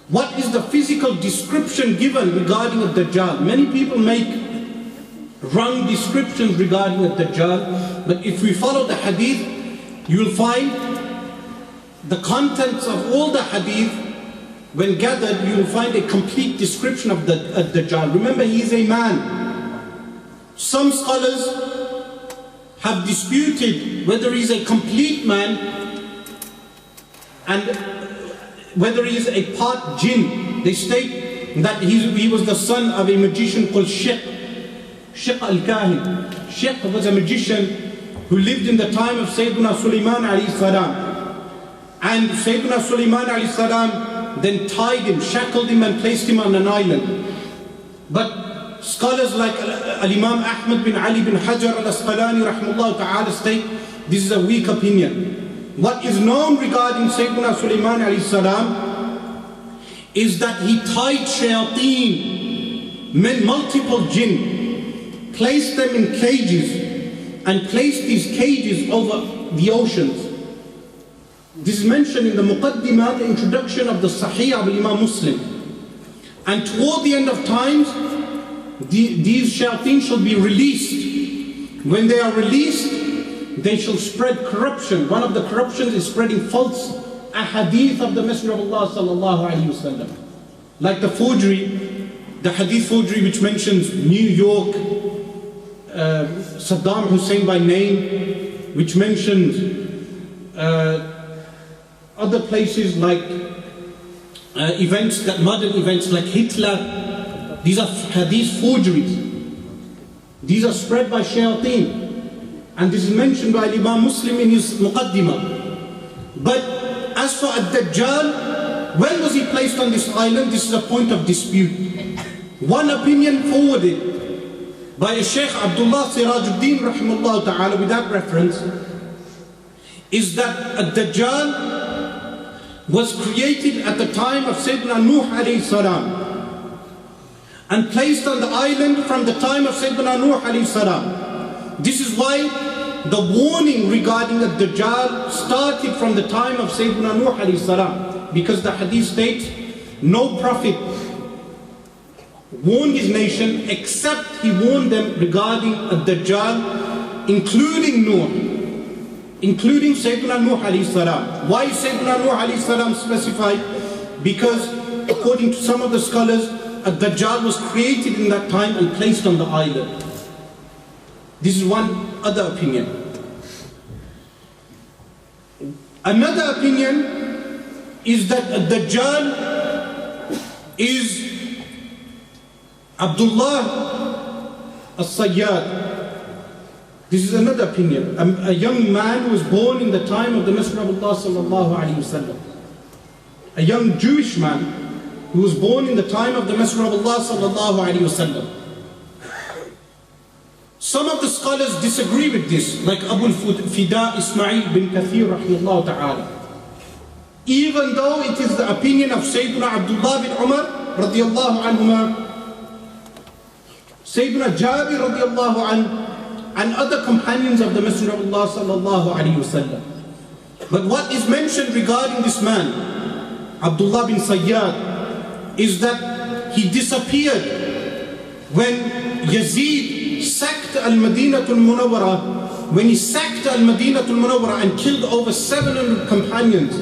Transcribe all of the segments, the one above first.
What is the physical description given regarding a Dajjal? Many people make wrong descriptions regarding a Dajjal, but if we follow the hadith, you will find the contents of all the hadith, when gathered, you will find a complete description of the Dajjal. Remember, he is a man. Some scholars have disputed whether he is a complete man and whether he is a part jinn. They state that he was the son of a magician called Shaykh al-Kahin. Shaykh was a magician who lived in the time of Sayyidina Sulaiman alayhi salam. And Sayyidina Sulaiman alayhi salam then tied him, shackled him and placed him on an island. But scholars like Al-Imam Ahmad bin Ali bin Hajar al-Asqalani rahimahullah ta'ala state this is a weak opinion. What is known regarding Sayyidina Sulaiman alayhi salam is that he tied shayateen, multiple jinn, placed them in cages and placed these cages over the oceans. This is mentioned in the Muqaddimah, the introduction of the Sahih of Imam Muslim. And toward the end of times, these shayateen shall be released. When they are released, they shall spread corruption. One of the corruptions is spreading false ahadith of the Messenger of Allah sallallahu alaihi wasallam. Like the forgery, the hadith forgery which mentions New York, Saddam Hussein by name, which mentions other places like events, that modern events like Hitler. These are hadith forgeries. These are spread by shayateen. And this is mentioned by Imam Muslim in his Muqaddimah. But as for Ad-Dajjal, when was he placed on this island? This is a point of dispute. One opinion forwarded by a Shaykh Abdullah Sirajuddin rahimahullah ta'ala without reference is that Ad-Dajjal was created at the time of Sayyidina Nuh alayhi salam and placed on the island from the time of Sayyidina Nuh alayhi salam. This is why the warning regarding the Dajjal started from the time of Sayyidina Nuh alayhi salam, because the hadith states no prophet warned his nation except he warned them regarding a Dajjal, including Nuh, including Sayyidina Nuh alayhi salam. Why is Sayyidina Nuh alayhi salam specified? Because according to some of the scholars, a Dajjal was created in that time and placed on the island. This is one other opinion. Another opinion is that a Dajjal is Abdullah as-Sjaad. This is another opinion. A young man who was born in the time of the Messenger of Allah sallallahu alaihi wasallam. A young Jewish man who was born in the time of the Messenger of Allah sallallahu alaihi wasallam. Some of the scholars disagree with this, like Abu Fida Ismail bin Kathir rahimahullah ta'ala. Even though it is the opinion of Sayyidina Abdullah bin Umar radiyallahu anhuma, Sayyidina Jabir radiyallahu anhu, and other companions of the Messenger of Allah sallallahu alaihi wasallam. But what is mentioned regarding this man, Abdullah bin Sjaad, is that he disappeared when Yazid sacked Al-Madinah Al-Munawwara, when he sacked Al-Madinah Al-Munawwara and killed over 700 companions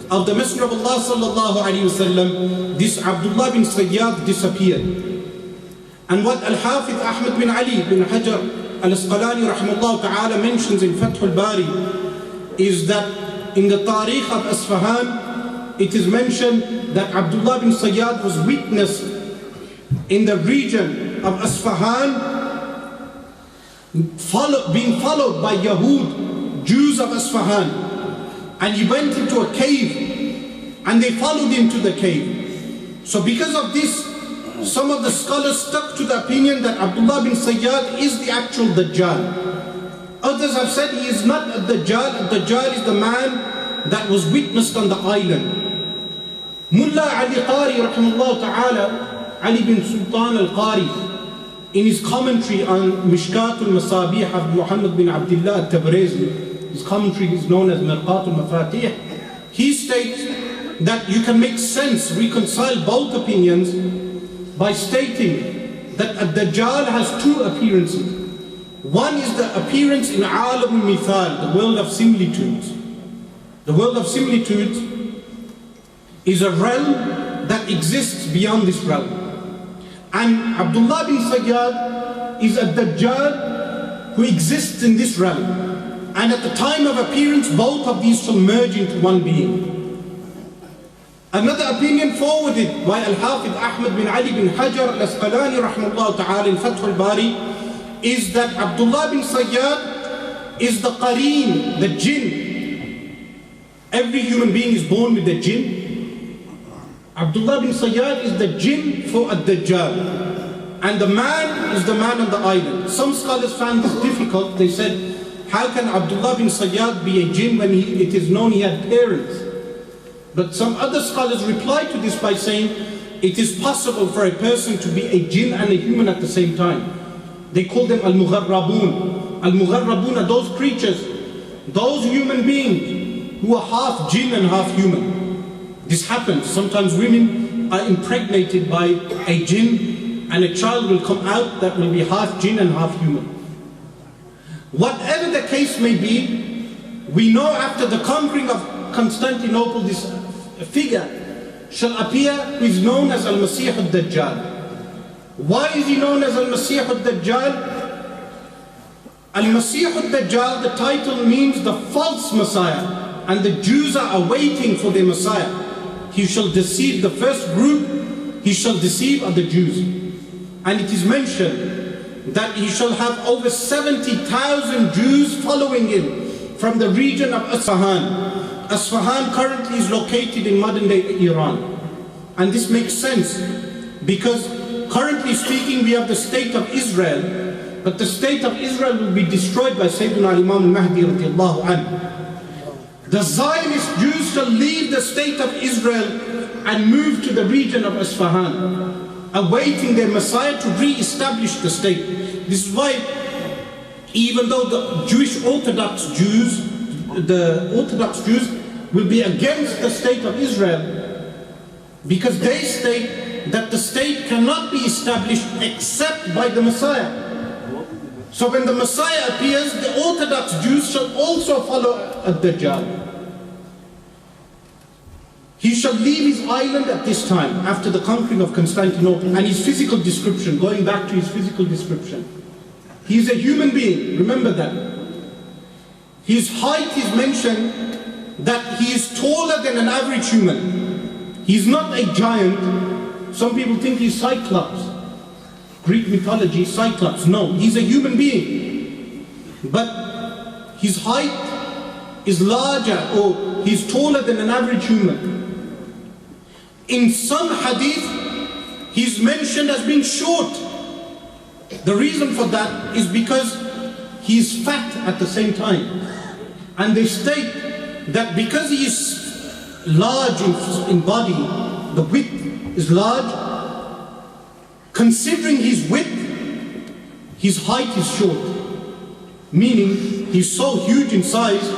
of the Messenger of Allah sallallahu alaihi wasallam. This Abdullah bin Sjaad disappeared. And what Al-Hafiz Ahmad bin Ali bin Hajar al-Asqalani rahimahullah ta'ala mentions in Fath al-Bari is that in the Tarikh of Asfahan, it is mentioned that Abdullah bin Sjaad was witnessed in the region of Asfahan being followed by Yahud, Jews of Asfahan, and he went into a cave and they followed him to the cave. So because of this, some of the scholars stuck to the opinion that Abdullah bin Sjaad is the actual Dajjal. Others have said he is not a Dajjal. A Dajjal is the man that was witnessed on the island. Mullah Ali Qari rahimahullah ta'ala, Ali bin Sultan al-Qari, in his commentary on Mishkat al-Masabih of Muhammad bin Abdullah al-Tabrizi, his commentary is known as Mirqat al-Mafatih, he states that you can make sense, reconcile both opinions by stating that Dajjal has two appearances. One is the appearance in Alam al-Mithal, the world of similitudes. The world of similitudes is a realm that exists beyond this realm. And Abdullah bin Sjaad is a Dajjal who exists in this realm. And at the time of appearance, both of these shall merge into one being. Another opinion forwarded by Al-Hafidh Ahmad bin Ali bin Hajar al-Asqalani rahimahullah ta'ala in Fath al-Bari is that Abdullah bin Sjaad is the qareen, the jinn. Every human being is born with the jinn. Abdullah bin Sjaad is the jinn for Ad-Dajjal. And the man is the man on the island. Some scholars found this difficult. They said, how can Abdullah bin Sjaad be a jinn when it is known he had parents? But some other scholars reply to this by saying, it is possible for a person to be a jinn and a human at the same time. They call them al-mugharrabun. Al-mugharrabun are those creatures, those human beings who are half jinn and half human. This happens. Sometimes women are impregnated by a jinn and a child will come out that will be half jinn and half human. Whatever the case may be, we know after the conquering of Constantinople, this figure shall appear who is known as Al-Masih al-Dajjal. Why is he known as Al-Masih al-Dajjal? Al-Masih al-Dajjal, the title means the false Messiah, and the Jews are awaiting for their Messiah. He shall deceive the first group, he shall deceive other Jews. And it is mentioned that he shall have over 70,000 Jews following him from the region of Isfahan. Isfahan currently is located in modern day Iran. And this makes sense because currently speaking we have the state of Israel, but the state of Israel will be destroyed by Sayyidina Imam al-Mahdi radiallahu anhu. The Zionist Jews shall leave the state of Israel and move to the region of Isfahan, awaiting their Messiah to re-establish the state. This is why even though the Jewish Orthodox Jews will be against the state of Israel because they state that the state cannot be established except by the Messiah. So when the Messiah appears, the Orthodox Jews shall also follow Ad-Dajjal. He shall leave his island at this time after the conquering of Constantinople. And his physical description, going back to his physical description, he is a human being, remember that. His height is mentioned that he is taller than an average human. He's not a giant. Some people think he's Cyclops. Greek mythology, Cyclops. No, he's a human being. But his height is larger, or he's taller than an average human. In some hadith, he's mentioned as being short. The reason for that is because he's fat at the same time. And they state that because he is large in body, the width is large, considering his width, his height is short. Meaning, he's so huge in size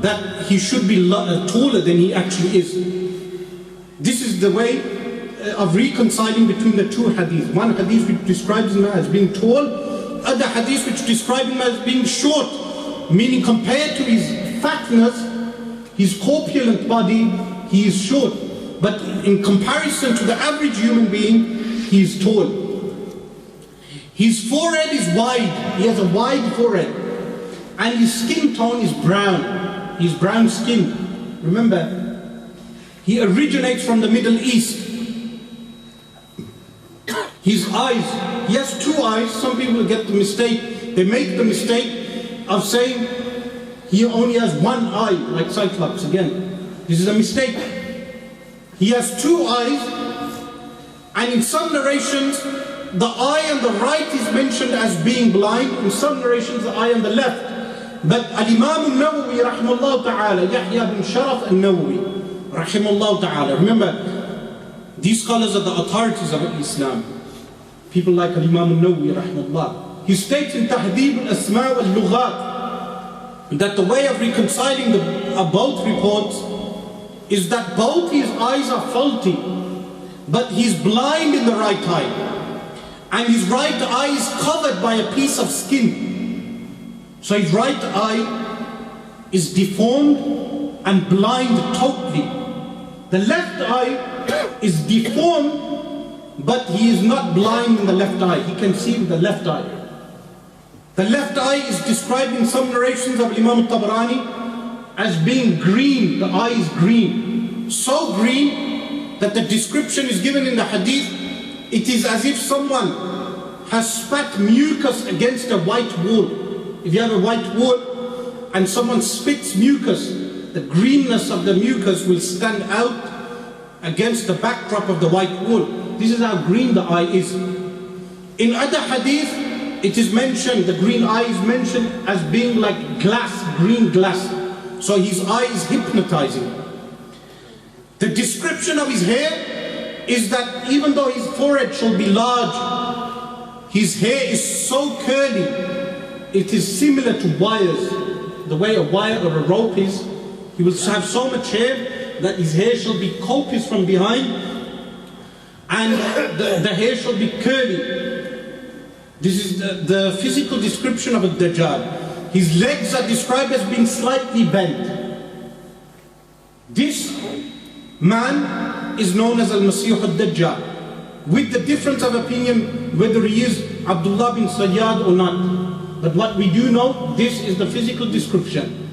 that he should be taller than he actually is. This is the way of reconciling between the two hadiths. One hadith which describes him as being tall, other hadith which describes him as being short, meaning compared to his fatness, his corpulent body, he is short. But in comparison to the average human being, he is tall. His forehead is wide, he has a wide forehead. And his skin tone is brown, he's brown skinned. Remember, he originates from the Middle East. His eyes, he has two eyes. Some people get the mistake, they make the mistake of saying he only has one eye, like Cyclops again. This is a mistake. He has two eyes, and in some narrations, the eye on the right is mentioned as being blind, in some narrations the eye on the left. But Al-Imam al-Nawawi, rahimahullah ta'ala, Yahya bin Sharaf al-Nawawi, rahimahullah ta'ala, remember, these scholars are the authorities of Islam. People like Al-Imam al-Nawawi, rahimahullah. He states in Tahdib al-Asma' wal-Lughat that the way of reconciling both reports is that both his eyes are faulty, but he's blind in the right eye, and his right eye is covered by a piece of skin. So his right eye is deformed and blind totally. The left eye is deformed, but he is not blind in the left eye. He can see with the left eye. The left eye is described in some narrations of Imam al-Tabarani as being green. The eye is green. So green that the description is given in the hadith. It is as if someone has spat mucus against a white wall. If you have a white wall and someone spits mucus, the greenness of the mucus will stand out against the backdrop of the white wall. This is how green the eye is. In other hadith, it is mentioned, the green eye is mentioned as being like glass, green glass. So his eye is hypnotizing. The description of his hair is that even though his forehead shall be large, his hair is so curly, it is similar to wires. The way a wire or a rope is, he will have so much hair that his hair shall be copious from behind, and the hair shall be curly. This is the physical description of a Dajjal. His legs are described as being slightly bent. This man is known as Al-Masih al-Dajjal, with the difference of opinion whether he is Abdullah bin Sjaad or not. But what we do know, this is the physical description.